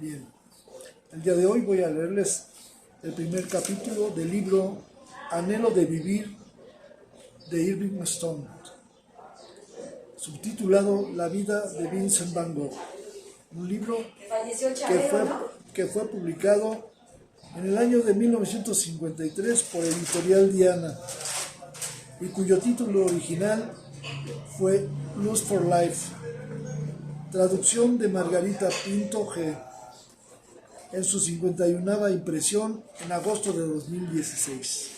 Bien, el día de hoy voy a leerles el primer capítulo del libro Anhelo de vivir de Irving Stone, subtitulado La vida de Vincent Van Gogh, un libro que fue publicado en el año de 1953 por Editorial Diana y cuyo título original fue Lust for Life, traducción de Margarita Pinto G. en su 51ª impresión en agosto de 2016.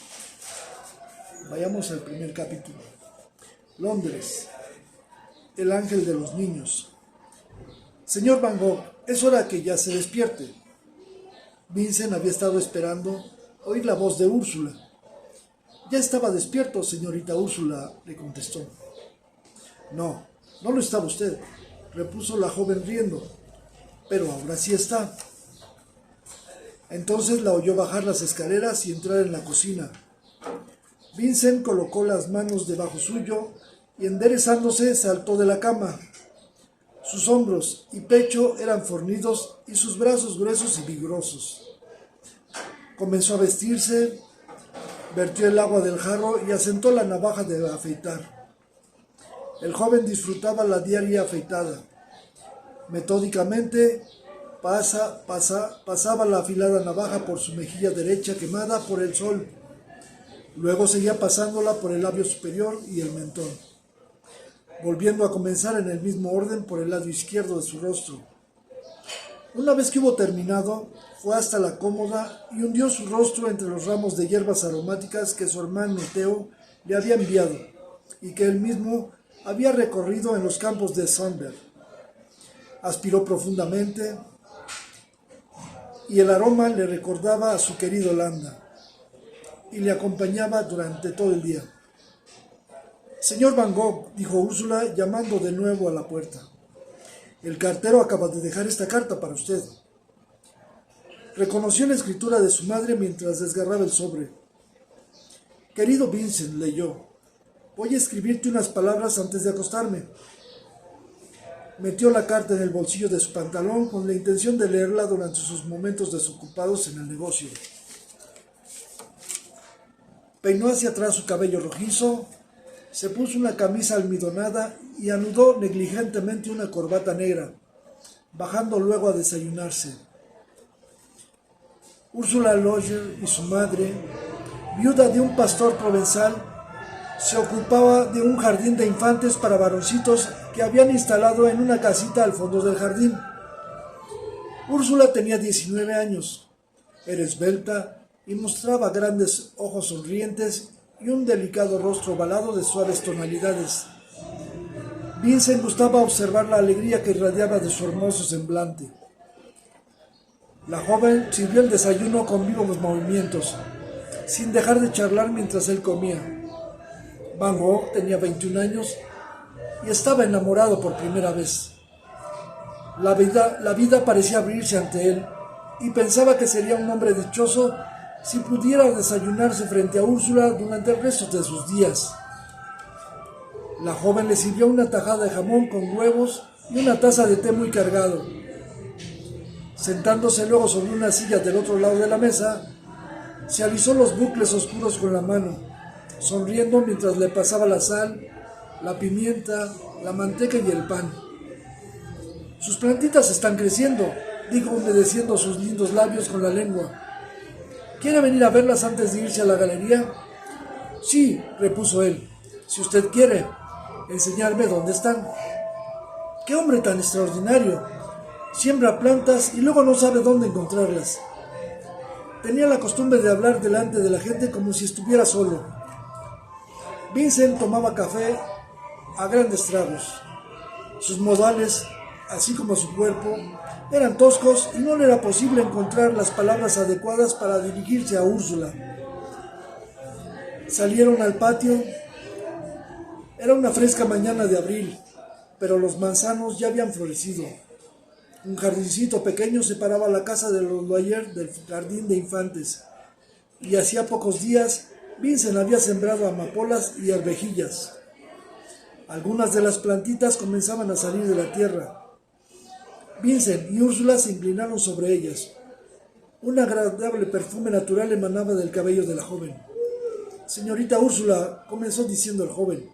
Vayamos al primer capítulo. Londres, el ángel de los niños. Señor Van Gogh, es hora que ya se despierte. Vincent había estado esperando oír la voz de Úrsula. Ya estaba despierto, señorita Úrsula, le contestó. No, no lo estaba usted, repuso la joven riendo, pero ahora sí está. Entonces la oyó bajar las escaleras y entrar en la cocina. Vincent colocó las manos debajo suyo y enderezándose saltó de la cama. Sus hombros y pecho eran fornidos y sus brazos gruesos y vigorosos. Comenzó a vestirse, vertió el agua del jarro y asentó la navaja de afeitar. El joven disfrutaba la diaria afeitada. Metódicamente pasaba la afilada navaja por su mejilla derecha quemada por el sol. Luego seguía pasándola por el labio superior y el mentón, volviendo a comenzar en el mismo orden por el lado izquierdo de su rostro. Una vez que hubo terminado, fue hasta la cómoda y hundió su rostro entre los ramos de hierbas aromáticas que su hermano Theo le había enviado y que él mismo había recorrido en los campos de Sunderland. Aspiró profundamente y el aroma le recordaba a su querido Holanda y le acompañaba durante todo el día. Señor Van Gogh, dijo Úrsula, llamando de nuevo a la puerta. El cartero acaba de dejar esta carta para usted. Reconoció la escritura de su madre mientras desgarraba el sobre. Querido Vincent, leyó, voy a escribirte unas palabras antes de acostarme. Metió la carta en el bolsillo de su pantalón con la intención de leerla durante sus momentos desocupados en el negocio. Peinó hacia atrás su cabello rojizo, se puso una camisa almidonada y anudó negligentemente una corbata negra, bajando luego a desayunarse. Úrsula Lodger y su madre, viuda de un pastor provenzal, se ocupaba de un jardín de infantes para varoncitos que habían instalado en una casita al fondo del jardín. Úrsula tenía 19 años, era esbelta y mostraba grandes ojos sonrientes y un delicado rostro ovalado de suaves tonalidades. Vincent gustaba observar la alegría que irradiaba de su hermoso semblante. La joven sirvió el desayuno con vivos movimientos, sin dejar de charlar mientras él comía. Van Gogh tenía 21 años y estaba enamorado por primera vez. La vida parecía abrirse ante él y pensaba que sería un hombre dichoso si pudiera desayunarse frente a Úrsula durante el resto de sus días. La joven le sirvió una tajada de jamón con huevos y una taza de té muy cargado. Sentándose luego sobre una silla del otro lado de la mesa, se alisó los bucles oscuros con la mano, sonriendo mientras le pasaba la sal, la pimienta, la manteca y el pan. Sus plantitas están creciendo, dijo humedeciendo sus lindos labios con la lengua. ¿Quiere venir a verlas antes de irse a la galería? Sí, repuso él, si usted quiere, enseñarme dónde están. ¡Qué hombre tan extraordinario! Siembra plantas y luego no sabe dónde encontrarlas. Tenía la costumbre de hablar delante de la gente como si estuviera solo. Vincent tomaba café a grandes tragos. Sus modales, así como su cuerpo, eran toscos y no le era posible encontrar las palabras adecuadas para dirigirse a Úrsula. Salieron al patio. Era una fresca mañana de abril, pero los manzanos ya habían florecido. Un jardincito pequeño separaba la casa de los Loyer del jardín de infantes, y hacía pocos días Vincent había sembrado amapolas y arvejillas. Algunas de las plantitas comenzaban a salir de la tierra. Vincent y Úrsula se inclinaron sobre ellas. Un agradable perfume natural emanaba del cabello de la joven. Señorita Úrsula, comenzó diciendo el joven.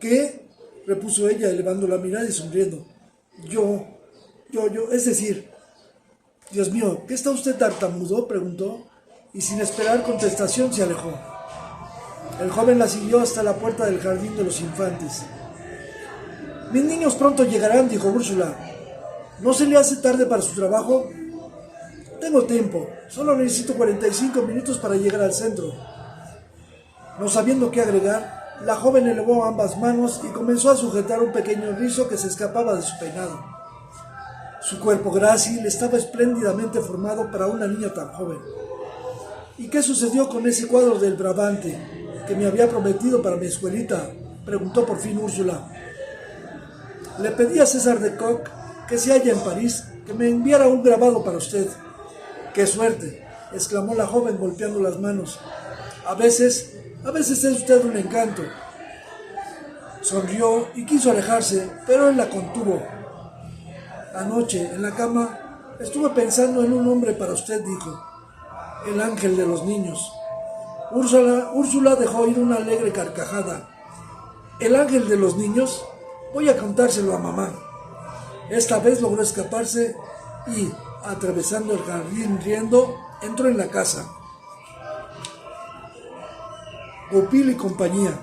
¿Qué? Repuso ella, elevando la mirada y sonriendo. Yo, es decir... Dios mío, ¿qué está usted tartamudo? Preguntó, y sin esperar contestación se alejó. El joven la siguió hasta la puerta del jardín de los infantes. Mis niños pronto llegarán, dijo Úrsula. ¿No se le hace tarde para su trabajo? Tengo tiempo, solo necesito 45 minutos para llegar al centro. No sabiendo qué agregar, la joven elevó ambas manos y comenzó a sujetar un pequeño rizo que se escapaba de su peinado. Su cuerpo grácil estaba espléndidamente formado para una niña tan joven. ¿Y qué sucedió con ese cuadro del Brabante que me había prometido para mi escuelita? Preguntó por fin Úrsula. Le pedí a César de Kock, que se halla en París, que me enviara un grabado para usted. ¡Qué suerte!, exclamó la joven golpeando las manos. A veces es usted un encanto. Sonrió y quiso alejarse, pero él la contuvo. Anoche, en la cama, estuve pensando en un nombre para usted, dijo. El ángel de los niños. Úrsula dejó oír una alegre carcajada. ¿El ángel de los niños? Voy a contárselo a mamá. Esta vez logró escaparse y, atravesando el jardín riendo, entró en la casa. Goupil y compañía.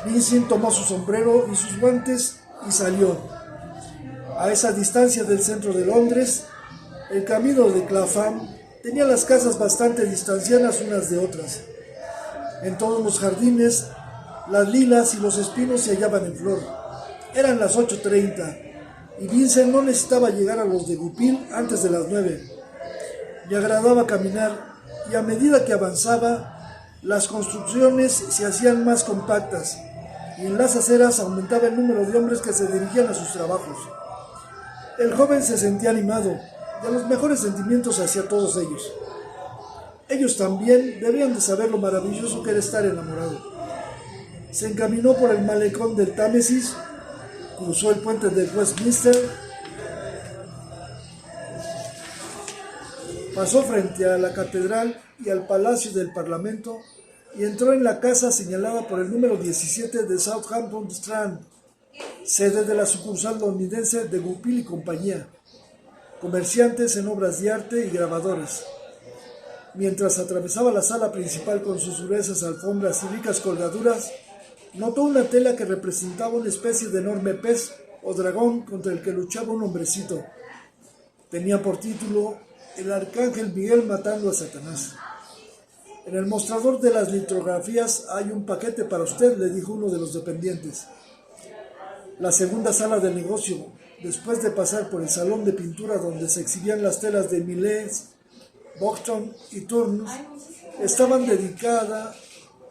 Vincent tomó su sombrero y sus guantes y salió. A esa distancia del centro de Londres, el camino de Clapham tenía las casas bastante distanciadas unas de otras. En todos los jardines, las lilas y los espinos se hallaban en flor. Eran las 8:30 y Vincent no necesitaba llegar a los de Goupil antes de las 9. Le agradaba caminar y a medida que avanzaba, las construcciones se hacían más compactas y en las aceras aumentaba el número de hombres que se dirigían a sus trabajos. El joven se sentía animado, de los mejores sentimientos hacia todos ellos. Ellos también debían de saber lo maravilloso que era estar enamorado. Se encaminó por el malecón del Támesis, cruzó el puente de Westminster, pasó frente a la catedral y al palacio del Parlamento y entró en la casa señalada por el número 17 de Southampton Strand, sede de la sucursal londinense de Goupil y compañía, comerciantes en obras de arte y grabadores. Mientras atravesaba la sala principal con sus gruesas alfombras y ricas colgaduras, notó una tela que representaba una especie de enorme pez o dragón contra el que luchaba un hombrecito. Tenía por título El Arcángel Miguel matando a Satanás. En el mostrador de las litografías hay un paquete para usted, le dijo uno de los dependientes. La segunda sala del negocio, después de pasar por el salón de pintura donde se exhibían las telas de Millais, Boughton y Tourneau, estaban dedicadas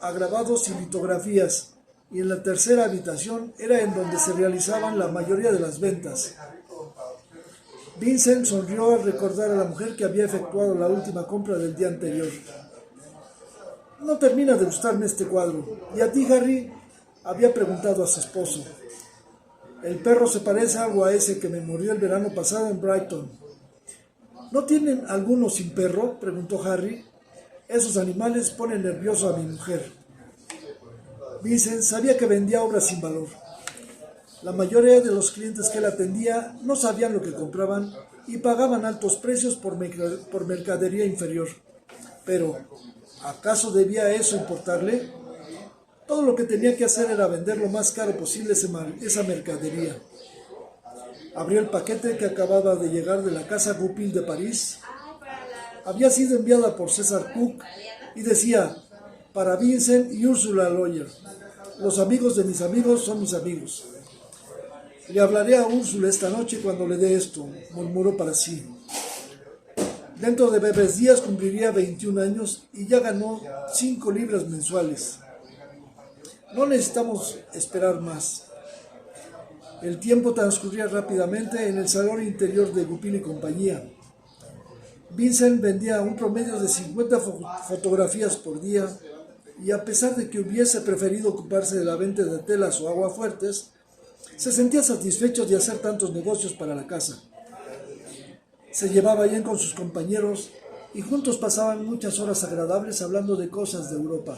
a grabados y litografías, y en la tercera habitación era en donde se realizaban la mayoría de las ventas. Vincent sonrió al recordar a la mujer que había efectuado la última compra del día anterior. No termina de gustarme este cuadro. ¿Y a ti, Harry?, había preguntado a su esposo. El perro se parece algo a ese que me murió el verano pasado en Brighton. ¿No tienen alguno sin perro?, preguntó Harry. Esos animales ponen nervioso a mi mujer. Vincent sabía que vendía obras sin valor. La mayoría de los clientes que él atendía no sabían lo que compraban y pagaban altos precios por mercadería inferior. Pero, ¿acaso debía eso importarle? Todo lo que tenía que hacer era vender lo más caro posible esa mercadería. Abrió el paquete que acababa de llegar de la casa Goupil de París. Había sido enviada por César Cook y decía: para Vincent y Ursula Lawyer. Los amigos de mis amigos son mis amigos. Le hablaré a Úrsula esta noche cuando le dé esto, murmuró para sí. Dentro de breves días cumpliría 21 años y ya ganó 5 libras mensuales. No necesitamos esperar más. El tiempo transcurría rápidamente en el salón interior de Goupil y compañía. Vincent vendía un promedio de 50 fotografías por día y a pesar de que hubiese preferido ocuparse de la venta de telas o aguafuertes, Se sentía satisfecho de hacer tantos negocios para la casa. Se llevaba bien con sus compañeros y juntos pasaban muchas horas agradables hablando de cosas de Europa.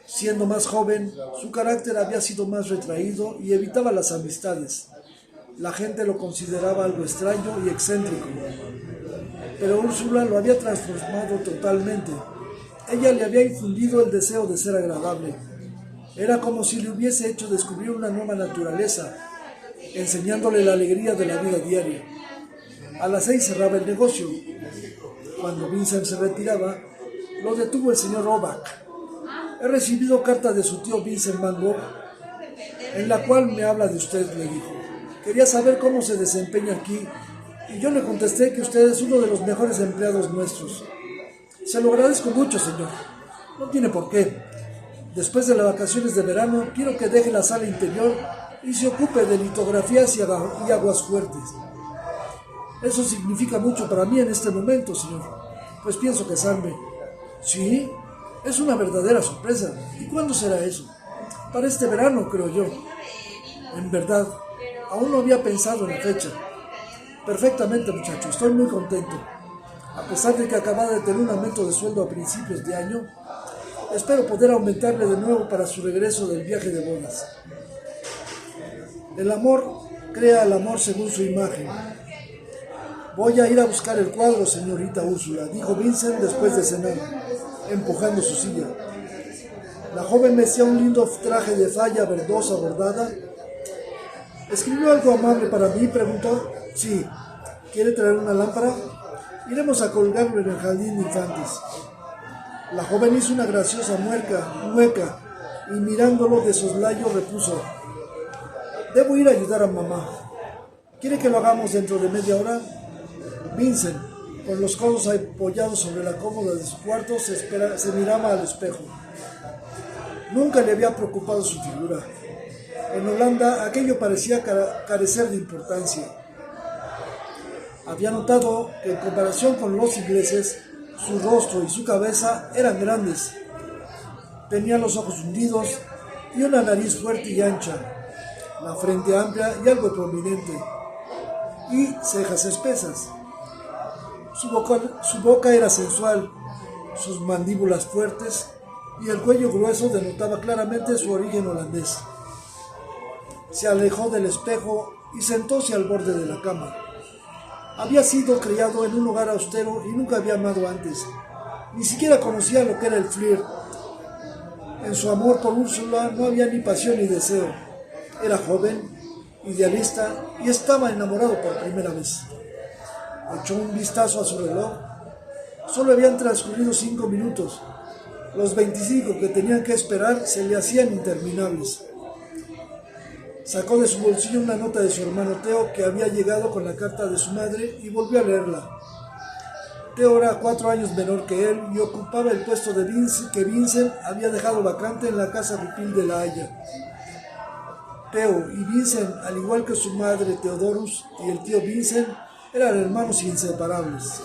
Siendo más joven, su carácter había sido más retraído y evitaba las amistades. La gente lo consideraba algo extraño y excéntrico, pero Úrsula lo había transformado totalmente. Ella le había infundido el deseo de ser agradable. Era como si le hubiese hecho descubrir una nueva naturaleza, enseñándole la alegría de la vida diaria. A las 6 cerraba el negocio. Cuando Vincent se retiraba, lo detuvo el señor Roebuck. He recibido carta de su tío Vincent Van Gogh, en la cual me habla de usted, le dijo. Quería saber cómo se desempeña aquí, y yo le contesté que usted es uno de los mejores empleados nuestros. Se lo agradezco mucho, señor. No tiene por qué. Después de las vacaciones de verano, quiero que deje la sala interior y se ocupe de litografías y aguas fuertes. Eso significa mucho para mí en este momento, señor, pues pienso casarme. ¿Sí? Es una verdadera sorpresa. ¿Y cuándo será eso? Para este verano, creo yo. En verdad, aún no había pensado en la fecha. Perfectamente, muchacho, estoy muy contento. A pesar de que acababa de tener un aumento de sueldo a principios de año, espero poder aumentarle de nuevo para su regreso del viaje de bodas. El amor crea el amor según su imagen. Voy a ir a buscar el cuadro, señorita Úrsula, dijo Vincent después de cenar, empujando su silla. La joven vestía un lindo traje de falla verdosa bordada. ¿Escribió algo amable para mí?, preguntó. Sí. ¿Quiere traer una lámpara? Iremos a colgarlo en el jardín de infantes. La joven hizo una graciosa mueca y mirándolo de soslayo repuso. Debo ir a ayudar a mamá. ¿Quiere que lo hagamos dentro de media hora? Vincent, con los codos apoyados sobre la cómoda de su cuarto, se miraba al espejo. Nunca le había preocupado su figura. En Holanda aquello parecía carecer de importancia. Había notado que en comparación con los ingleses, su rostro y su cabeza eran grandes. Tenía los ojos hundidos y una nariz fuerte y ancha, la frente amplia y algo prominente, y cejas espesas. Su boca era sensual, sus mandíbulas fuertes y el cuello grueso denotaba claramente su origen holandés. Se alejó del espejo y sentóse al borde de la cama. Había sido criado en un hogar austero y nunca había amado antes. Ni siquiera conocía lo que era el flirt. En su amor por Úrsula no había ni pasión ni deseo. Era joven, idealista y estaba enamorado por primera vez. Echó un vistazo a su reloj. Solo habían transcurrido 5 minutos. Los 25 que tenían que esperar se le hacían interminables. Sacó de su bolsillo una nota de su hermano Theo que había llegado con la carta de su madre y volvió a leerla. Theo era 4 años menor que él y ocupaba el puesto de que Vincent había dejado vacante en la casa Rupil de La Haya. Theo y Vincent, al igual que su madre Theodorus y el tío Vincent, eran hermanos inseparables.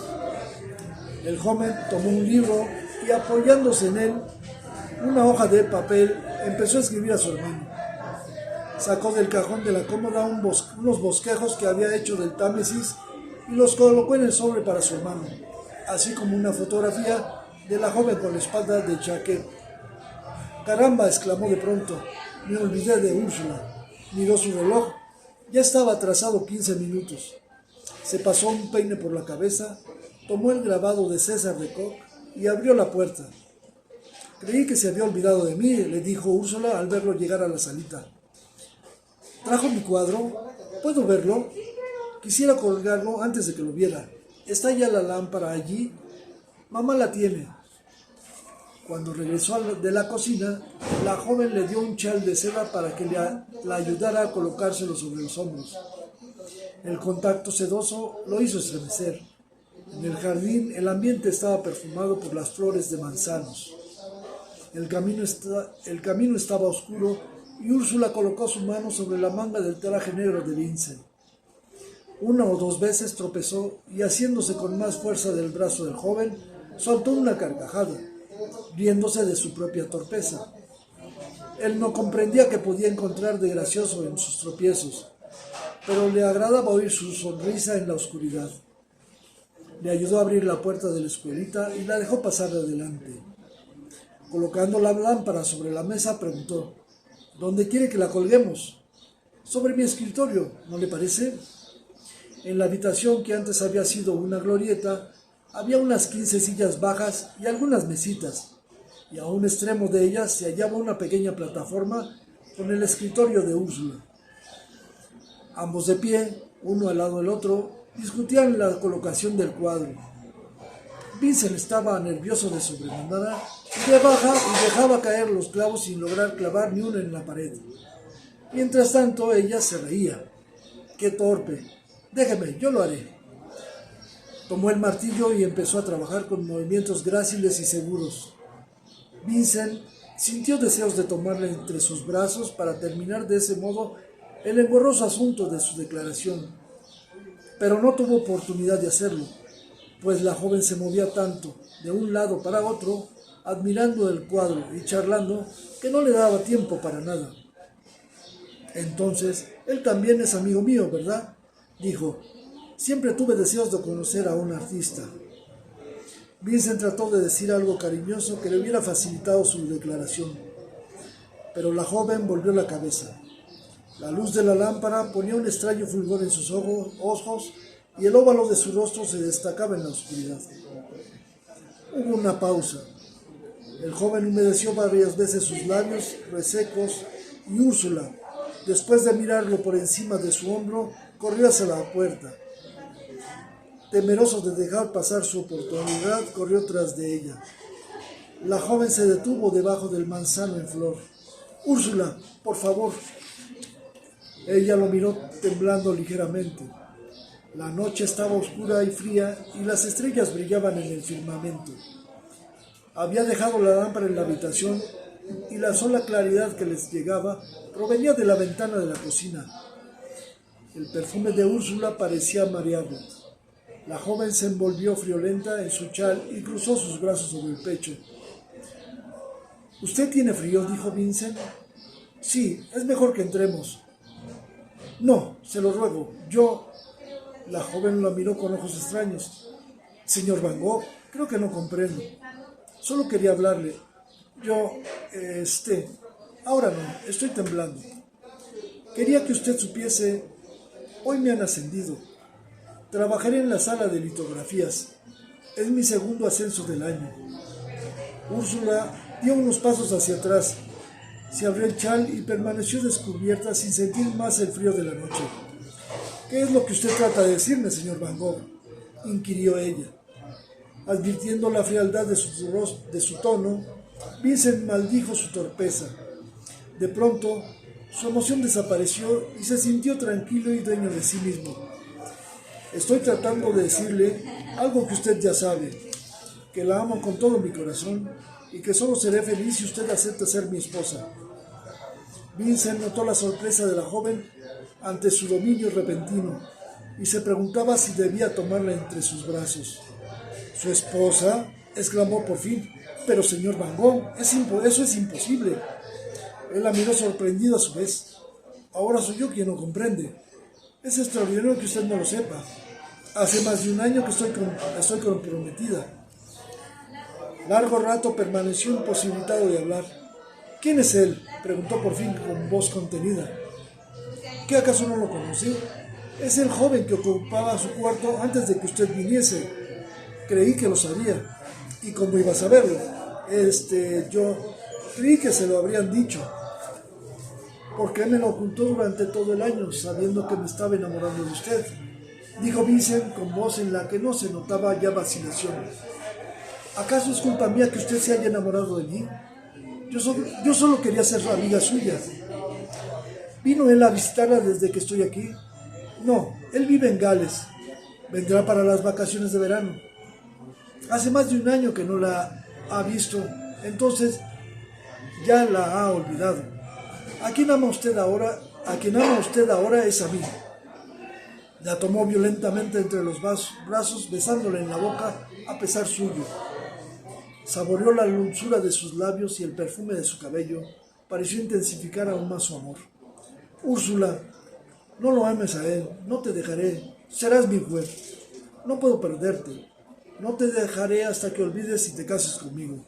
El joven tomó un libro y apoyándose en él, una hoja de papel, empezó a escribir a su hermano. Sacó del cajón de la cómoda unos bosquejos que había hecho del Támesis y los colocó en el sobre para su hermano, así como una fotografía de la joven con la espalda de Jacquet. «Caramba», exclamó de pronto, «me olvidé de Úrsula». Miró su reloj, ya estaba atrasado 15 minutos. Se pasó un peine por la cabeza, tomó el grabado de César de Kock y abrió la puerta. «Creí que se había olvidado de mí», le dijo Úrsula al verlo llegar a la salita. «¿Trajo mi cuadro? ¿Puedo verlo? Quisiera colgarlo antes de que lo viera. ¿Está ya la lámpara allí?» «Mamá la tiene». Cuando regresó de la cocina, la joven le dio un chal de seda para que la ayudara a colocárselo sobre los hombros. El contacto sedoso lo hizo estremecer. En el jardín el ambiente estaba perfumado por las flores de manzanos. El camino estaba oscuro y Úrsula colocó su mano sobre la manga del traje negro de Vincent. 1 o 2 veces tropezó y, haciéndose con más fuerza del brazo del joven, soltó una carcajada, riéndose de su propia torpeza. Él no comprendía qué podía encontrar de gracioso en sus tropiezos, pero le agradaba oír su sonrisa en la oscuridad. Le ayudó a abrir la puerta de la escuelita y la dejó pasar adelante. Colocando la lámpara sobre la mesa, preguntó: ¿Dónde quiere que la colguemos? Sobre mi escritorio, ¿no le parece? En la habitación que antes había sido una glorieta, había unas 15 sillas bajas y algunas mesitas, y a un extremo de ellas se hallaba una pequeña plataforma con el escritorio de Úrsula. Ambos de pie, uno al lado del otro, discutían la colocación del cuadro. Vincent estaba nervioso de sobremanera y dejaba caer los clavos sin lograr clavar ni uno en la pared. Mientras tanto, ella se reía. ¡Qué torpe! Déjeme, yo lo haré. Tomó el martillo y empezó a trabajar con movimientos gráciles y seguros. Vincent sintió deseos de tomarla entre sus brazos para terminar de ese modo el engorroso asunto de su declaración, pero no tuvo oportunidad de hacerlo, pues la joven se movía tanto de un lado para otro, admirando el cuadro y charlando, que no le daba tiempo para nada. Entonces, él también es amigo mío, ¿verdad?, dijo. Siempre tuve deseos de conocer a un artista. Vincent trató de decir algo cariñoso que le hubiera facilitado su declaración, pero la joven volvió la cabeza. La luz de la lámpara ponía un extraño fulgor en sus ojos y el óvalo de su rostro se destacaba en la oscuridad. Hubo una pausa. El joven humedeció varias veces sus labios resecos y Úrsula, después de mirarlo por encima de su hombro, corrió hacia la puerta. Temeroso de dejar pasar su oportunidad, corrió tras de ella. La joven se detuvo debajo del manzano en flor. «Úrsula, por favor». Ella lo miró temblando ligeramente. La noche estaba oscura y fría y las estrellas brillaban en el firmamento. Había dejado la lámpara en la habitación y la sola claridad que les llegaba provenía de la ventana de la cocina. El perfume de Úrsula parecía marearla. La joven se envolvió friolenta en su chal y cruzó sus brazos sobre el pecho. «¿Usted tiene frío?», dijo Vincent. «Sí, es mejor que entremos». «No, se lo ruego, yo...» La joven lo miró con ojos extraños. «Señor Van Gogh, creo que no comprendo. Solo quería hablarle. Ahora no, estoy temblando. Quería que usted supiese, hoy me han ascendido. Trabajaré en la sala de litografías. Es mi segundo ascenso del año». Úrsula dio unos pasos hacia atrás. Se abrió el chal y permaneció descubierta sin sentir más el frío de la noche. «¿Qué es lo que usted trata de decirme, señor Van Gogh?», inquirió ella. Advirtiendo la frialdad de su tono, Vincent maldijo su torpeza. De pronto, su emoción desapareció y se sintió tranquilo y dueño de sí mismo. «Estoy tratando de decirle algo que usted ya sabe, que la amo con todo mi corazón y que solo seré feliz si usted acepta ser mi esposa». Vincent notó la sorpresa de la joven ante su dominio repentino y se preguntaba si debía tomarla entre sus brazos. «¿Su esposa?», exclamó por fin. «Pero, señor Van Gogh, eso es imposible». Él la miró sorprendido a su vez. «Ahora soy yo quien lo comprende. Es extraordinario que usted no lo sepa. Hace más de un año que estoy comprometida». Largo rato permaneció imposibilitado de hablar. «¿Quién es él?», preguntó por fin con voz contenida. «¿Qué acaso no lo conocí? Es el joven que ocupaba su cuarto antes de que usted viniese. Creí que lo sabía. ¿Y cómo iba a saberlo? Yo creí que se lo habrían dicho. ¿Por qué me lo ocultó durante todo el año, sabiendo que me estaba enamorando de usted?», dijo Vincent con voz en la que no se notaba ya vacilación. «¿Acaso es culpa mía que usted se haya enamorado de mí? Yo solo quería ser amiga suya». «¿Vino él a visitarla desde que estoy aquí?». «No, él vive en Gales. Vendrá para las vacaciones de verano. Hace más de un año que no la ha visto, entonces ya la ha olvidado. A quien ama usted ahora es a mí». La tomó violentamente entre los brazos, besándola en la boca a pesar suyo. Saboreó la dulzura de sus labios y el perfume de su cabello, pareció intensificar aún más su amor. Úrsula, no lo ames a él, no te dejaré, serás mi juez. No puedo perderte, no te dejaré hasta que olvides y te cases conmigo.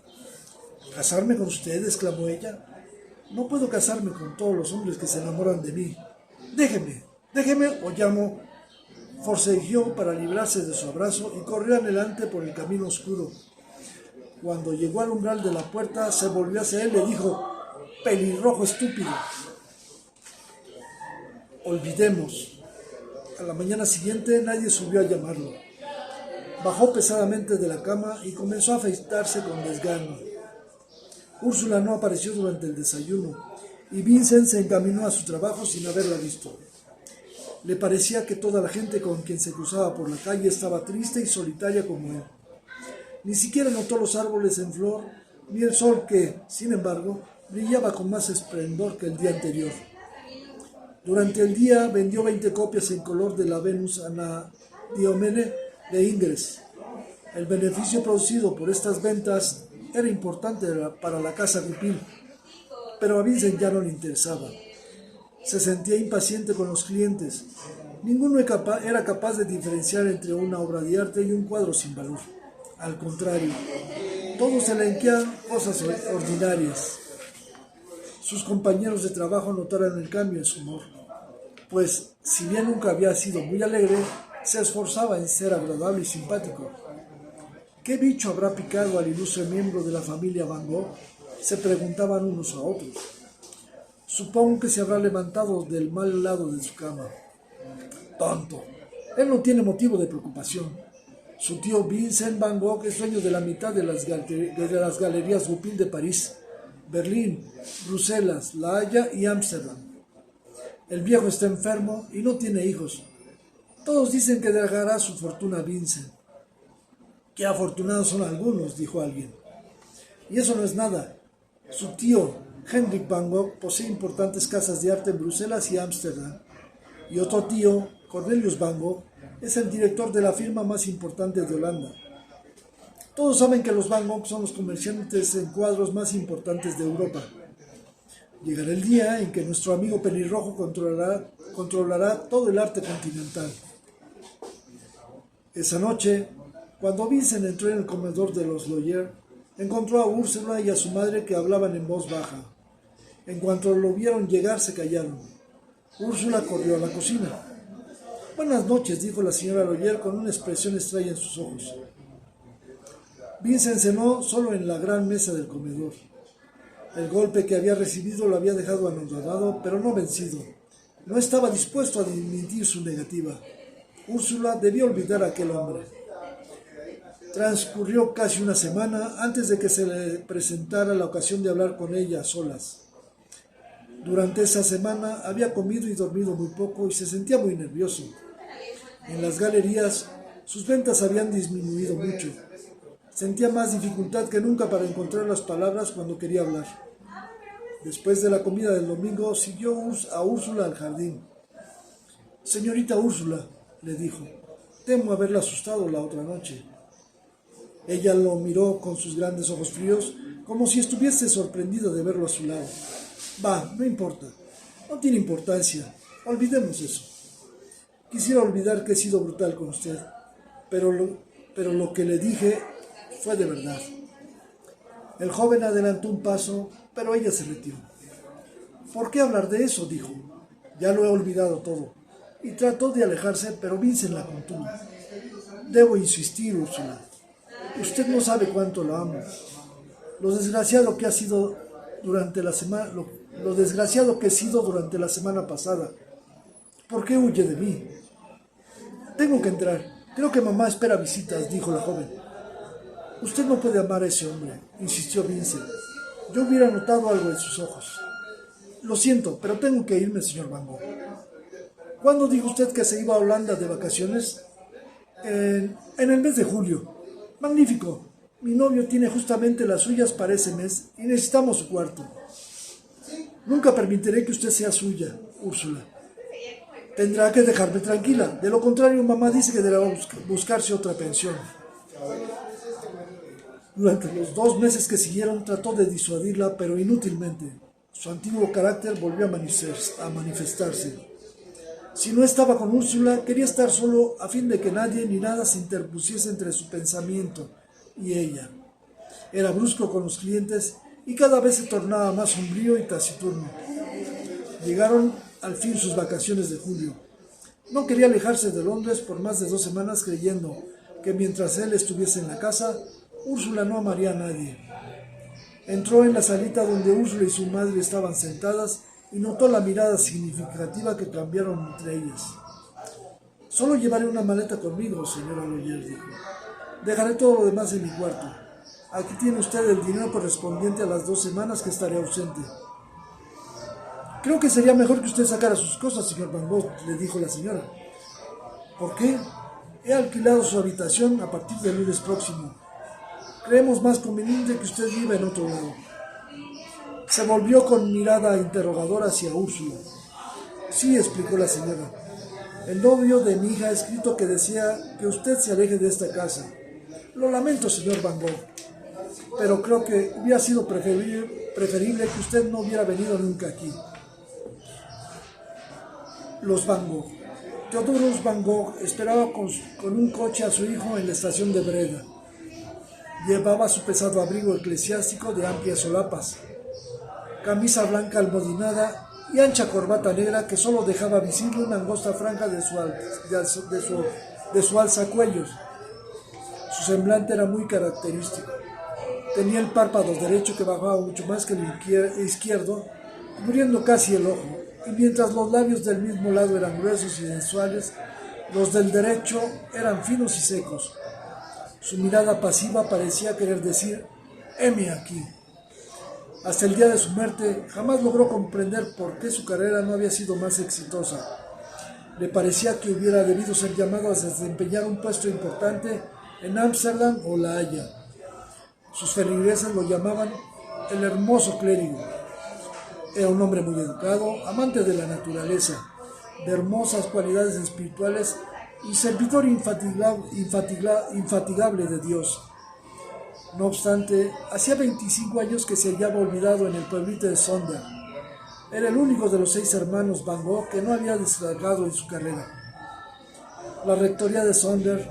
¿Casarme con usted?, exclamó ella. No puedo casarme con todos los hombres que se enamoran de mí. Déjeme o llamo. Forcejeó para librarse de su abrazo y corrió adelante por el camino oscuro. Cuando llegó al umbral de la puerta, se volvió hacia él y le dijo: pelirrojo estúpido. Olvidemos. A la mañana siguiente nadie subió a llamarlo. Bajó pesadamente de la cama y comenzó a afeitarse con desgano. Úrsula no apareció durante el desayuno y Vincent se encaminó a su trabajo sin haberla visto. Le parecía que toda la gente con quien se cruzaba por la calle estaba triste y solitaria como él. Ni siquiera notó los árboles en flor, ni el sol que, sin embargo, brillaba con más esplendor que el día anterior. Durante el día vendió 20 copias en color de la Venus Anadyomene de Ingres. El beneficio producido por estas ventas era importante para la casa Goupil, pero a Vincent ya no le interesaba. Se sentía impaciente con los clientes. Ninguno era capaz de diferenciar entre una obra de arte y un cuadro sin valor. Al contrario, todos elenquean cosas ordinarias. Sus compañeros de trabajo notaron el cambio en su humor, pues, si bien nunca había sido muy alegre, se esforzaba en ser agradable y simpático. ¿Qué bicho habrá picado al ilustre miembro de la familia Van Gogh?, se preguntaban unos a otros. Supongo que se habrá levantado del mal lado de su cama. Tonto. Él no tiene motivo de preocupación. Su tío Vincent Van Gogh es dueño de la mitad de las galerías Goupil de París, Berlín, Bruselas, La Haya y Ámsterdam. El viejo está enfermo y no tiene hijos. Todos dicen que dejará su fortuna a Vincent. Qué afortunados son algunos, dijo alguien. Y eso no es nada. Su tío, Hendrik Van Gogh, posee importantes casas de arte en Bruselas y Ámsterdam. Y otro tío, Cornelius Van Gogh, es el director de la firma más importante de Holanda. Todos saben que los Van Gogh son los comerciantes en cuadros más importantes de Europa. Llegará el día en que nuestro amigo pelirrojo controlará todo el arte continental. Esa noche, cuando Vincent entró en el comedor de los Loyer, encontró a Úrsula y a su madre que hablaban en voz baja. En cuanto lo vieron llegar, se callaron. Úrsula corrió a la cocina. Buenas noches, dijo la señora Loyer con una expresión extraña en sus ojos. Vincent cenó solo en la gran mesa del comedor. El golpe que había recibido lo había dejado anonadado, pero no vencido. No estaba dispuesto a admitir su negativa. Úrsula debía olvidar a aquel hombre. Transcurrió casi una semana antes de que se le presentara la ocasión de hablar con ella a solas. Durante esa semana había comido y dormido muy poco y se sentía muy nervioso. En las galerías sus ventas habían disminuido mucho. Sentía más dificultad que nunca para encontrar las palabras cuando quería hablar. Después de la comida del domingo, siguió a Úrsula al jardín. Señorita Úrsula, le dijo, temo haberla asustado la otra noche. Ella lo miró con sus grandes ojos fríos, como si estuviese sorprendida de verlo a su lado. Bah, no importa, no tiene importancia, olvidemos eso. Quisiera olvidar que he sido brutal con usted, pero lo que le dije fue de verdad. El joven adelantó un paso, pero ella se retiró. ¿Por qué hablar de eso?, dijo. Ya lo he olvidado todo. Y trató de alejarse, pero Vincent la contuvo. Debo insistir, Úrsula. Usted no sabe cuánto la amo. Lo desgraciado que he sido durante la semana pasada. ¿Por qué huye de mí? Tengo que entrar. Creo que mamá espera visitas, dijo la joven. Usted no puede amar a ese hombre, insistió Vincent. Yo hubiera notado algo en sus ojos. Lo siento, pero tengo que irme, señor Van Gogh. ¿Cuándo dijo usted que se iba a Holanda de vacaciones? En el mes de julio. Magnífico. Mi novio tiene justamente las suyas para ese mes y necesitamos su cuarto. Nunca permitiré que usted sea suya, Úrsula. Tendrá que dejarme tranquila. De lo contrario, mamá dice que deberá buscarse otra pensión. Durante los 2 meses que siguieron trató de disuadirla, pero inútilmente. Su antiguo carácter volvió a manifestarse. Si no estaba con Úrsula, quería estar solo a fin de que nadie ni nada se interpusiese entre su pensamiento y ella. Era brusco con los clientes y cada vez se tornaba más sombrío y taciturno. Llegaron al fin sus vacaciones de julio. No quería alejarse de Londres por más de 2 semanas, creyendo que mientras él estuviese en la casa, Úrsula no amaría a nadie. Entró en la salita donde Úrsula y su madre estaban sentadas y notó la mirada significativa que cambiaron entre ellas. «Solo llevaré una maleta conmigo, señora Loyer», dijo. «Dejaré todo lo demás en mi cuarto. Aquí tiene usted el dinero correspondiente a las 2 semanas que estaré ausente». «Creo que sería mejor que usted sacara sus cosas, señor Van Gogh», le dijo la señora. «¿Por qué? He alquilado su habitación a partir del lunes próximo. Creemos más conveniente que usted viva en otro lado». Se volvió con mirada interrogadora hacia Úrsula. «Sí», explicó la señora. «El novio de mi hija ha escrito que desea que usted se aleje de esta casa. Lo lamento, señor Van Gogh, pero creo que hubiera sido preferible que usted no hubiera venido nunca aquí». Los Van Gogh. Theodorus Van Gogh esperaba con un coche a su hijo en la estación de Breda. Llevaba su pesado abrigo eclesiástico de amplias solapas, camisa blanca almodinada y ancha corbata negra que solo dejaba visible una angosta franja de su alzacuellos. Su semblante era muy característico. Tenía el párpado derecho que bajaba mucho más que el izquierdo, cubriendo casi el ojo, y mientras los labios del mismo lado eran gruesos y sensuales, los del derecho eran finos y secos. Su mirada pasiva parecía querer decir: «Heme aquí». Hasta el día de su muerte jamás logró comprender por qué su carrera no había sido más exitosa. Le parecía que hubiera debido ser llamado a desempeñar un puesto importante en Ámsterdam o La Haya. Sus feligreses lo llamaban el hermoso clérigo. Era un hombre muy educado, amante de la naturaleza, de hermosas cualidades espirituales y servidor infatigable de Dios. No obstante, hacía 25 años que se hallaba olvidado en el pueblito de Sonder. Era el único de los 6 hermanos Van Gogh que no había destacado en su carrera. La rectoría de Sonder,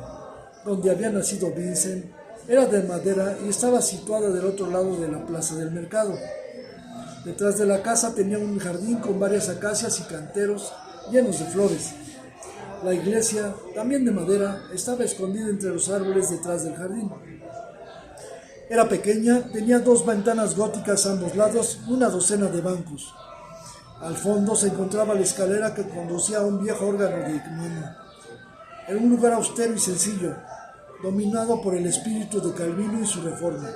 donde había nacido Vincent, era de madera y estaba situada del otro lado de la plaza del mercado. Detrás de la casa tenía un jardín con varias acacias y canteros llenos de flores. La iglesia, también de madera, estaba escondida entre los árboles detrás del jardín. Era pequeña, tenía 2 ventanas góticas a ambos lados y una docena de bancos. Al fondo se encontraba la escalera que conducía a un viejo órgano de mano. Era un lugar austero y sencillo, dominado por el espíritu de Calvino y su reforma.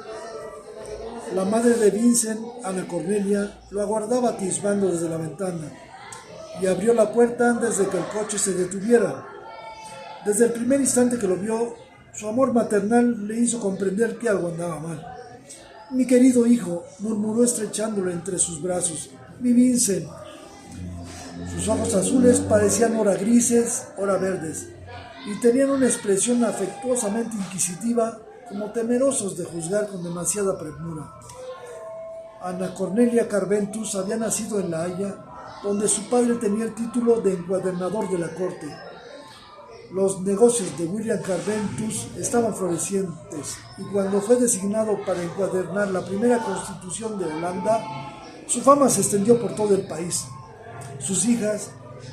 La madre de Vincent, Ana Cornelia, lo aguardaba atisbando desde la ventana y abrió la puerta antes de que el coche se detuviera. Desde el primer instante que lo vio, su amor maternal le hizo comprender que algo andaba mal. «Mi querido hijo», murmuró estrechándolo entre sus brazos, «mi Vincent». Sus ojos azules parecían ora grises, ora verdes, y tenían una expresión afectuosamente inquisitiva, como temerosos de juzgar con demasiada premura. Ana Cornelia Carbentus había nacido en La Haya, donde su padre tenía el título de encuadernador de la corte. Los negocios de William Carbentus estaban florecientes, y cuando fue designado para encuadernar la primera constitución de Holanda, su fama se extendió por todo el país. Sus hijas,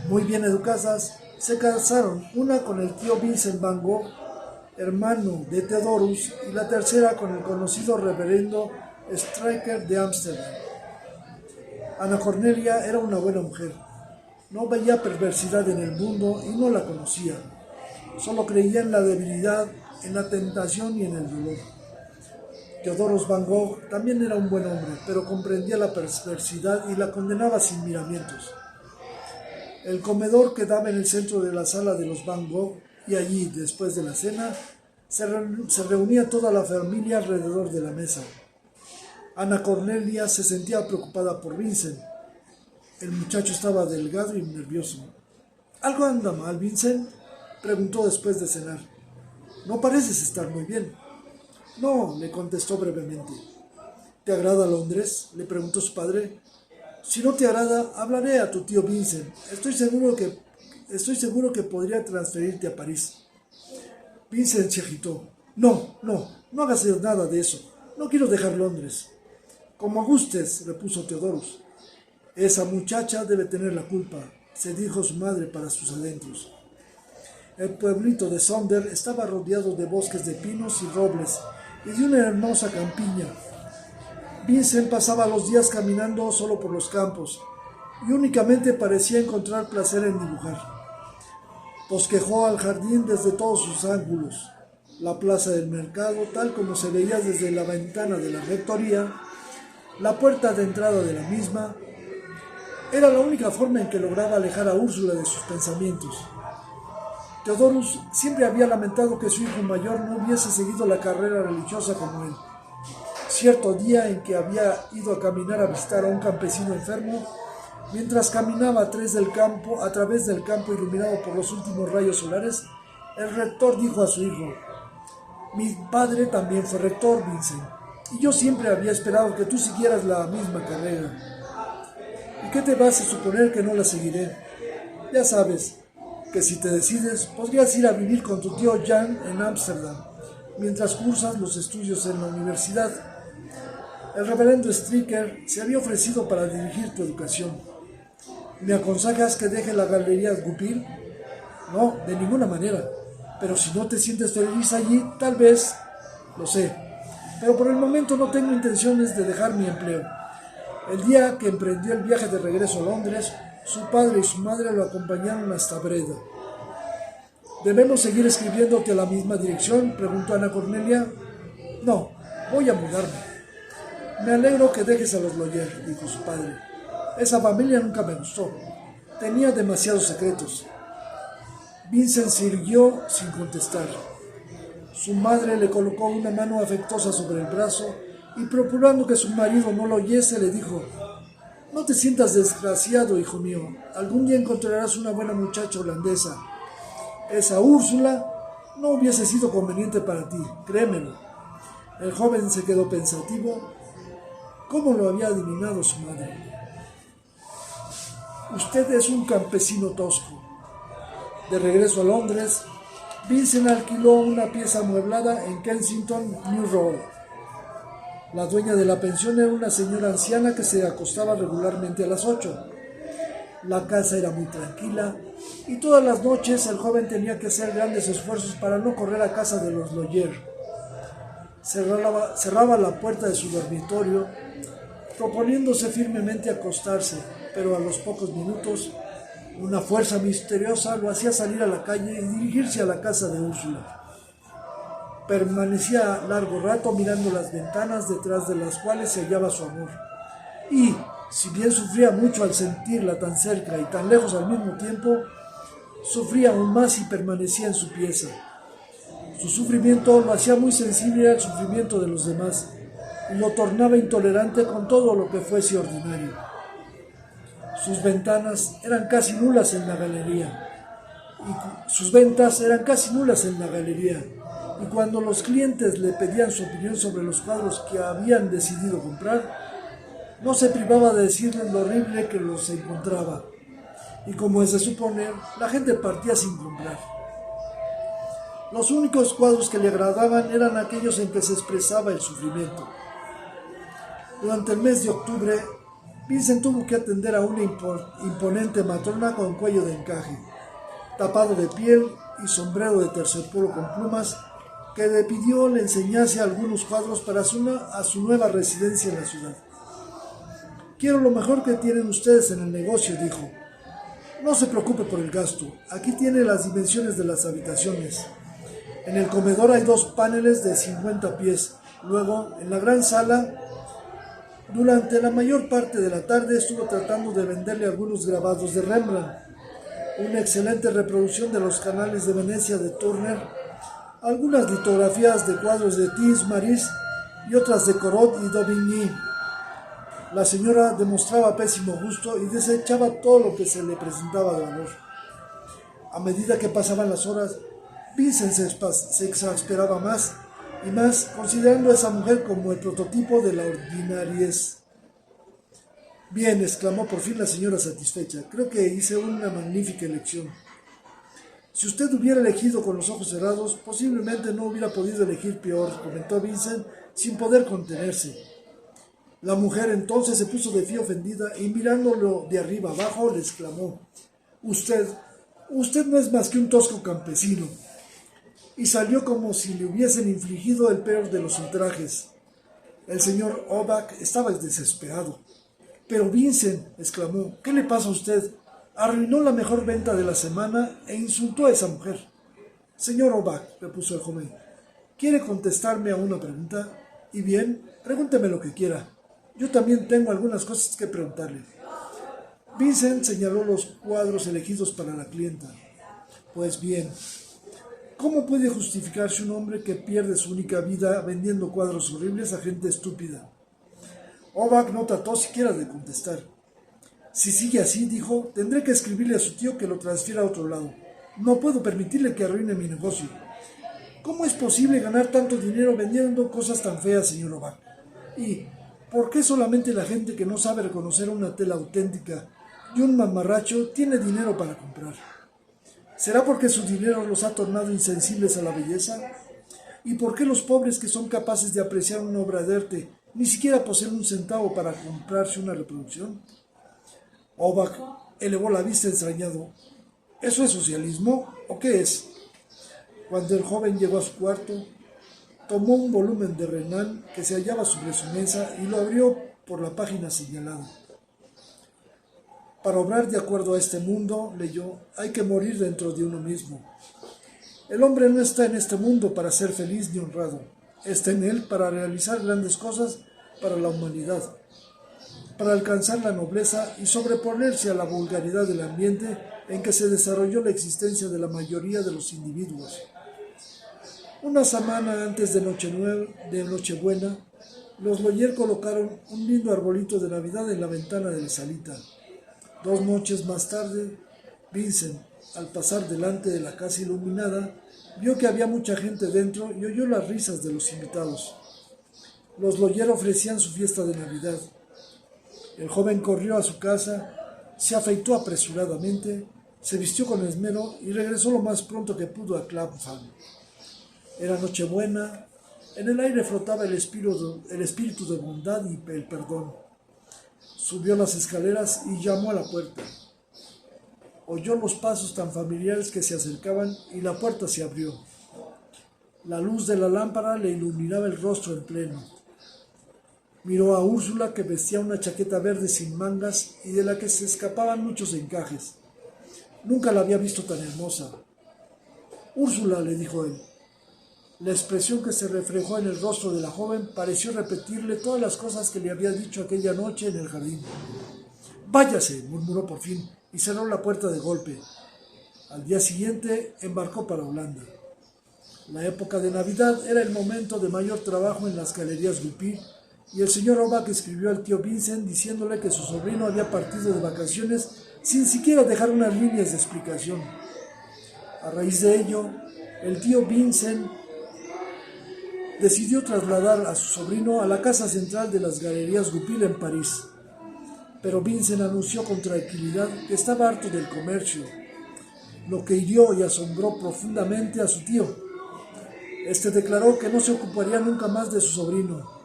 muy bien educadas, se casaron, una con el tío Vincent Van Gogh, hermano de Theodorus, y la tercera con el conocido reverendo Stryker de Ámsterdam. Ana Cornelia era una buena mujer. No veía perversidad en el mundo y no la conocía. Solo creía en la debilidad, en la tentación y en el dolor. Theodorus Van Gogh también era un buen hombre, pero comprendía la perversidad y la condenaba sin miramientos. El comedor quedaba en el centro de la sala de los Van Gogh y allí, después de la cena, se reunía toda la familia alrededor de la mesa. Ana Cornelia se sentía preocupada por Vincent. El muchacho estaba delgado y nervioso. «¿Algo anda mal, Vincent?», preguntó después de cenar. «No pareces estar muy bien». «No», le contestó brevemente. «¿Te agrada Londres?», le preguntó su padre. Si no te agrada, hablaré a tu tío Vincent. Estoy seguro que podría transferirte a París. Vincent se agitó. No hagas nada de eso. No quiero dejar Londres. Como gustes, repuso Theodorus. Esa muchacha debe tener la culpa, se dijo su madre para sus adentros. El pueblito de Sonder estaba rodeado de bosques de pinos y robles y de una hermosa campiña. Vincent pasaba los días caminando solo por los campos y únicamente parecía encontrar placer en dibujar. Bosquejó al jardín desde todos sus ángulos. La plaza del mercado, tal como se veía desde la ventana de la rectoría, la puerta de entrada de la misma, era la única forma en que lograba alejar a Úrsula de sus pensamientos. Theodorus siempre había lamentado que su hijo mayor no hubiese seguido la carrera religiosa como él. Cierto día en que había ido a caminar a visitar a un campesino enfermo, mientras caminaba a través del campo iluminado por los últimos rayos solares, el rector dijo a su hijo: «Mi padre también fue rector, Vincent, y yo siempre había esperado que tú siguieras la misma carrera. ¿Y qué te vas a suponer que no la seguiré? Ya sabes que si te decides, podrías ir a vivir con tu tío Jan en Ámsterdam, mientras cursas los estudios en la universidad. El reverendo Stricker se había ofrecido para dirigir tu educación. ¿Me aconsejas que deje la galería Goupil? No, de ninguna manera. Pero si no te sientes feliz allí, tal vez, lo sé. Pero por el momento no tengo intenciones de dejar mi empleo». El día que emprendió el viaje de regreso a Londres, su padre y su madre lo acompañaron hasta Breda. ¿Debemos seguir escribiéndote a la misma dirección?, preguntó Ana Cornelia. No, voy a mudarme. Me alegro que dejes a los Loyer, dijo su padre. Esa familia nunca me gustó. Tenía demasiados secretos. Vincent se irguió sin contestar. Su madre le colocó una mano afectuosa sobre el brazo y, procurando que su marido no lo oyese, le dijo: «No te sientas desgraciado, hijo mío. Algún día encontrarás una buena muchacha holandesa. Esa Úrsula no hubiese sido conveniente para ti, créemelo». El joven se quedó pensativo. ¿Cómo lo había adivinado su madre? «Usted es un campesino tosco». De regreso a Londres, Vincent alquiló una pieza amueblada en Kensington New Road. La dueña de la pensión era una señora anciana que se acostaba regularmente a las 8. La casa era muy tranquila y todas las noches el joven tenía que hacer grandes esfuerzos para no correr a casa de los Loyer. Cerraba la puerta de su dormitorio, proponiéndose firmemente acostarse, pero a los pocos minutos una fuerza misteriosa lo hacía salir a la calle y dirigirse a la casa de Úrsula. Permanecía largo rato mirando las ventanas detrás de las cuales se hallaba su amor. Y, si bien sufría mucho al sentirla tan cerca y tan lejos al mismo tiempo, sufría aún más y permanecía en su pieza. Su sufrimiento lo hacía muy sensible al sufrimiento de los demás y lo tornaba intolerante con todo lo que fuese ordinario. Sus ventas eran casi nulas en la galería. Y cuando los clientes le pedían su opinión sobre los cuadros que habían decidido comprar, no se privaba de decirles lo horrible que los encontraba. Y como es de suponer, la gente partía sin comprar. Los únicos cuadros que le agradaban eran aquellos en que se expresaba el sufrimiento. Durante el mes de octubre, Vincent tuvo que atender a una imponente matrona con cuello de encaje, tapado de piel y sombrero de terciopelo con plumas, que le pidió le enseñase algunos cuadros para a su nueva residencia en la ciudad. «Quiero lo mejor que tienen ustedes en el negocio», dijo. «No se preocupe por el gasto. Aquí tiene las dimensiones de las habitaciones. En el comedor hay 2 paneles de 50 pies. Luego, en la gran sala, durante la mayor parte de la tarde estuvo tratando de venderle algunos grabados de Rembrandt, una excelente reproducción de los canales de Venecia de Turner, algunas litografías de cuadros de Thys Maris y otras de Corot y d'Aubigny. La señora demostraba pésimo gusto y desechaba todo lo que se le presentaba de valor. A medida que pasaban las horas, Vincent se exasperaba más y más, considerando a esa mujer como el prototipo de la ordinariez. Bien, exclamó por fin la señora satisfecha. Creo que hice una magnífica elección. Si usted hubiera elegido con los ojos cerrados, posiblemente no hubiera podido elegir peor, comentó Vincent sin poder contenerse. La mujer entonces se puso de pie ofendida y mirándolo de arriba abajo le exclamó: Usted, usted no es más que un tosco campesino. Y salió como si le hubiesen infligido el peor de los ultrajes. El señor Oback estaba desesperado. Pero Vincent, exclamó, ¿qué le pasa a usted? Arruinó la mejor venta de la semana e insultó a esa mujer. Señor Oback, repuso el joven, ¿quiere contestarme a una pregunta? Y bien, pregúnteme lo que quiera. Yo también tengo algunas cosas que preguntarle. Vincent señaló los cuadros elegidos para la clienta. Pues bien, ¿cómo puede justificarse un hombre que pierde su única vida vendiendo cuadros horribles a gente estúpida? Oback no trató siquiera de contestar. Si sigue así, dijo, tendré que escribirle a su tío que lo transfiera a otro lado. No puedo permitirle que arruine mi negocio. ¿Cómo es posible ganar tanto dinero vendiendo cosas tan feas, señor Oback? ¿Y por qué solamente la gente que no sabe reconocer una tela auténtica y un mamarracho tiene dinero para comprar? ¿Será porque su dinero los ha tornado insensibles a la belleza? ¿Y por qué los pobres que son capaces de apreciar una obra de arte ni siquiera poseen un centavo para comprarse una reproducción? Oback elevó la vista extrañado. ¿Eso es socialismo o qué es? Cuando el joven llegó a su cuarto, tomó un volumen de Renan que se hallaba sobre su mesa y lo abrió por la página señalada. Para obrar de acuerdo a este mundo, leyó, hay que morir dentro de uno mismo. El hombre no está en este mundo para ser feliz ni honrado. Está en él para realizar grandes cosas para la humanidad, para alcanzar la nobleza y sobreponerse a la vulgaridad del ambiente en que se desarrolló la existencia de la mayoría de los individuos. Una semana antes de Nochebuena, los Loyer colocaron un lindo arbolito de Navidad en la ventana de la salita. 2 noches más tarde, Vincent, al pasar delante de la casa iluminada, vio que había mucha gente dentro y oyó las risas de los invitados. Los Loyer ofrecían su fiesta de Navidad. El joven corrió a su casa, se afeitó apresuradamente, se vistió con esmero y regresó lo más pronto que pudo a Clapham. Era Nochebuena, en el aire flotaba el espíritu de bondad y el perdón. Subió las escaleras y llamó a la puerta. Oyó los pasos tan familiares que se acercaban y la puerta se abrió. La luz de la lámpara le iluminaba el rostro en pleno. Miró a Úrsula, que vestía una chaqueta verde sin mangas y de la que se escapaban muchos encajes. Nunca la había visto tan hermosa. Úrsula, le dijo él. La expresión que se reflejó en el rostro de la joven pareció repetirle todas las cosas que le había dicho aquella noche en el jardín. «Váyase», murmuró por fin, y cerró la puerta de golpe. Al día siguiente embarcó para Holanda. La época de Navidad era el momento de mayor trabajo en las galerías Goupil, y el señor Oback escribió al tío Vincent diciéndole que su sobrino había partido de vacaciones sin siquiera dejar unas líneas de explicación. A raíz de ello, el tío Vincent decidió trasladar a su sobrino a la casa central de las galerías Goupil en París. Pero Vincent anunció con tranquilidad que estaba harto del comercio, lo que hirió y asombró profundamente a su tío. Este declaró que no se ocuparía nunca más de su sobrino.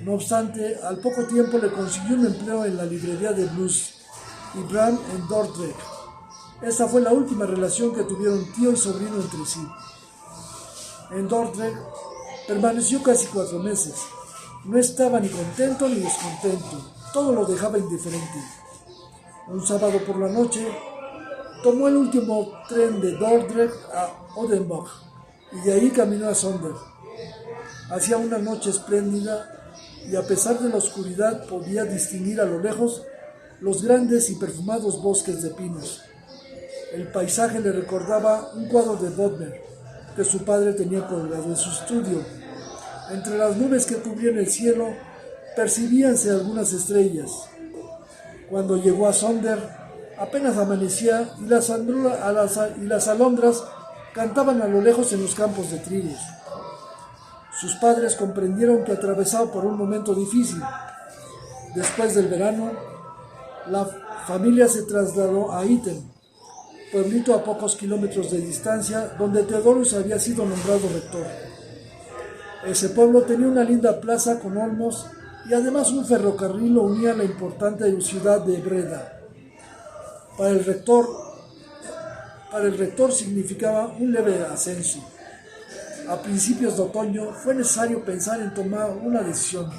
No obstante, al poco tiempo le consiguió un empleo en la librería de Blues y Brand en Dordrecht. Esta fue la última relación que tuvieron tío y sobrino entre sí. En Dordrecht permaneció casi 4 meses. No estaba ni contento ni descontento. Todo lo dejaba indiferente. Un sábado por la noche, tomó el último tren de Dordrecht a Odenburg y de ahí caminó a Sonder. Hacía una noche espléndida y a pesar de la oscuridad podía distinguir a lo lejos los grandes y perfumados bosques de pinos. El paisaje le recordaba un cuadro de Bodmer que su padre tenía colgado en su estudio. Entre las nubes que cubrían el cielo percibíanse algunas estrellas. Cuando llegó a Sonder, apenas amanecía y las alondras cantaban a lo lejos en los campos de trigos. Sus padres comprendieron que atravesaba por un momento difícil. Después del verano, La familia se trasladó a Eton, pueblito a pocos kilómetros de distancia, donde Theodorus había sido nombrado rector. Ese pueblo tenía una linda plaza con olmos y además un ferrocarril lo unía a la importante ciudad de Breda. Para el rector, significaba un leve ascenso. A principios de otoño fue necesario pensar en tomar una decisión.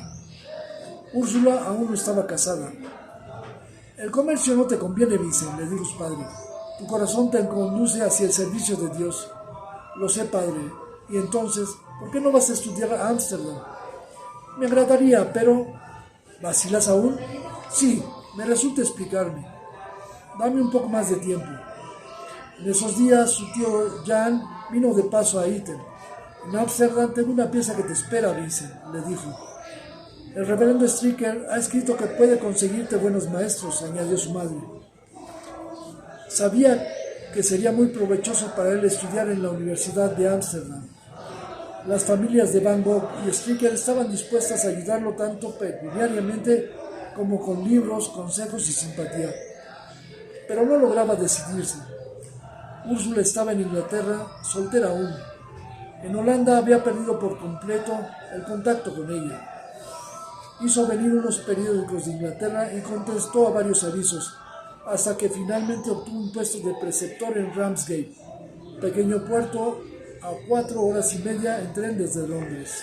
Úrsula aún no estaba casada. El comercio no te conviene, Vincent, le dijo su padre. Tu corazón te conduce hacia el servicio de Dios. Lo sé, padre. Y entonces, ¿por qué no vas a estudiar a Ámsterdam? Me agradaría, pero... ¿Vacilas aún? Sí, me resulta explicarme. Dame un poco más de tiempo. En esos días, su tío Jan vino de paso a Eton. En Ámsterdam tengo una pieza que te espera, Vincent, le dijo. El reverendo Stricker ha escrito que puede conseguirte buenos maestros, añadió su madre. Sabía que sería muy provechoso para él estudiar en la Universidad de Ámsterdam. Las familias de Van Gogh y Stricker estaban dispuestas a ayudarlo tanto pecuniariamente como con libros, consejos y simpatía. Pero no lograba decidirse. Úrsula estaba en Inglaterra, soltera aún. En Holanda había perdido por completo el contacto con ella. Hizo venir unos periódicos de Inglaterra y contestó a varios avisos, hasta que finalmente obtuvo un puesto de preceptor en Ramsgate, pequeño puerto a 4 horas y media en tren desde Londres.